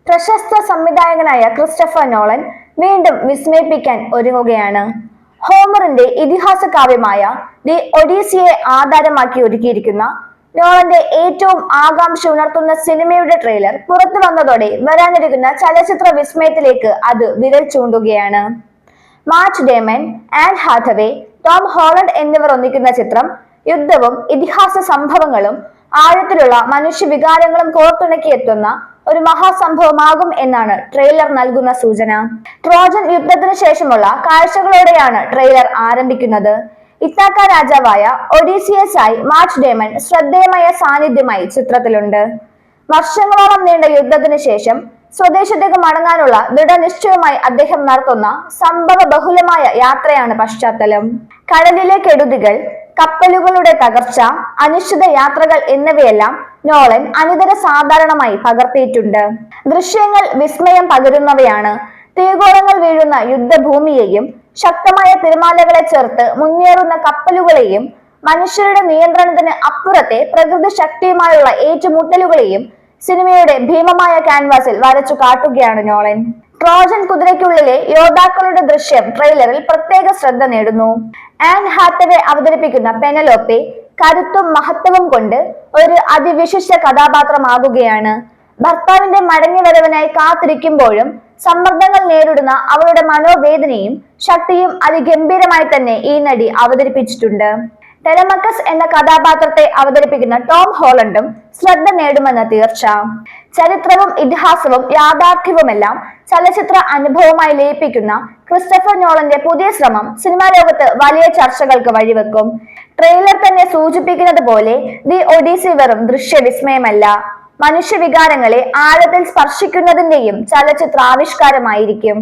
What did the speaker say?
പ്രശസ്ത സംവിധായകനായ Christopher Nolan വീണ്ടും വിസ്മയിപ്പിക്കാൻ ഒരുങ്ങുകയാണ്. ഹോമറിന്റെ ഇതിഹാസ കാവ്യമായ ദി ഒഡീസിയെ ആധാരമാക്കി ഒരുക്കിയിരിക്കുന്ന നോളന്റെ ഏറ്റവും ആകാംക്ഷ ഉണർത്തുന്ന സിനിമയുടെ ട്രെയിലർ പുറത്തു വന്നതോടെ വരാനിരിക്കുന്ന ചലച്ചിത്ര വിസ്മയത്തിലേക്ക് അത് വിരൽ ചൂണ്ടുകയാണ്. മാറ്റ് ഡേമൻ, ആൻ ഹാഥവേ, ടോം ഹോളണ്ട് എന്നിവർ ഒന്നിക്കുന്ന ചിത്രം യുദ്ധവും ഇതിഹാസ സംഭവങ്ങളും ആഴത്തിലുള്ള മനുഷ്യ വികാരങ്ങളും കോർത്തിണക്കിയെത്തുന്ന ഒരു മഹാസംഭവമാകും എന്നാണ് ട്രെയിലർ നൽകുന്ന സൂചന. ട്രോജൻ യുദ്ധത്തിന് ശേഷമുള്ള കാഴ്ചകളോടെയാണ് ട്രെയിലർ ആരംഭിക്കുന്നത്. ഇത്താക്ക രാജാവായ ഒഡീസിയസായി മാറ്റ് ഡേമൻ ശ്രദ്ധേയമായ സാന്നിധ്യമായി ചിത്രത്തിലുണ്ട്. വർഷങ്ങളോളം നീണ്ട യുദ്ധത്തിന് ശേഷം സ്വദേശത്തേക്ക് മടങ്ങാനുള്ള ദൃഢനിശ്ചയവുമായി അദ്ദേഹം നടത്തുന്ന സംഭവ ബഹുലമായ യാത്രയാണ് പശ്ചാത്തലം. കടലിലെ കെടുതികൾ, കപ്പലുകളുടെ തകർച്ച, അനിശ്ചിത യാത്രകൾ എന്നിവയെല്ലാം നോളൻ അനിതര സാധാരണമായി പകർത്തിയിട്ടുണ്ട്. ദൃശ്യങ്ങൾ വിസ്മയം പകരുന്നവയാണ്. തീഗോളങ്ങൾ വീഴുന്ന യുദ്ധഭൂമിയെയും ശക്തമായ തിരമാലകളെ ചേർത്ത് മുന്നേറുന്ന കപ്പലുകളെയും മനുഷ്യരുടെ നിയന്ത്രണത്തിന് അപ്പുറത്തെ പ്രകൃതി ശക്തിയുമായുള്ള ഏറ്റുമുട്ടലുകളെയും സിനിമയുടെ ഭീമമായ ക്യാൻവാസിൽ വരച്ചു കാട്ടുകയാണ് നോളൻ. ട്രോജൻ കുതിരയ്ക്കുള്ളിലെ യോദ്ധാക്കളുടെ ദൃശ്യം ട്രെയിലറിൽ പ്രത്യേക ശ്രദ്ധ നേടുന്നു. ആൻ ഹാത്തവേ അവതരിപ്പിക്കുന്ന പെനലോപ്പെ കരുത്തും മഹത്വവും കൊണ്ട് ഒരു അതിവിശിഷ്ട കഥാപാത്രമാകുകയാണ്. ഭർത്താവിന്റെ മടങ്ങിവരവിനായി കാത്തിരിക്കുമ്പോഴും സമ്മർദ്ദങ്ങൾ നേരിടുന്ന അവളുടെ മനോവേദനയും ശക്തിയും അതിഗംഭീരമായി തന്നെ ഈ നടി അവതരിപ്പിച്ചിട്ടുണ്ട്. ടെലമക്കസ് എന്ന കഥാപാത്രത്തെ അവതരിപ്പിക്കുന്ന ടോം ഹോളണ്ടും ശ്രദ്ധ നേടുമെന്ന് തീർച്ച. ചരിത്രവും ഇതിഹാസവും യാഥാർത്ഥ്യവുമെല്ലാം ചലച്ചിത്ര അനുഭവമായി ലയിപ്പിക്കുന്ന ക്രിസ്റ്റഫർ നോളന്റെ പുതിയ ശ്രമം സിനിമാ ലോകത്ത് വലിയ ചർച്ചകൾക്ക് വഴിവെക്കും. ട്രെയിലർ തന്നെ സൂചിപ്പിക്കുന്നത് പോലെ ദി ഒഡീസി വെറും ദൃശ്യവിസ്മയമല്ല, മനുഷ്യവികാരങ്ങളെ ആഴത്തിൽ സ്പർശിക്കുന്നതിന്റെയും ചലച്ചിത്രാവിഷ്കാരമായിരിക്കും.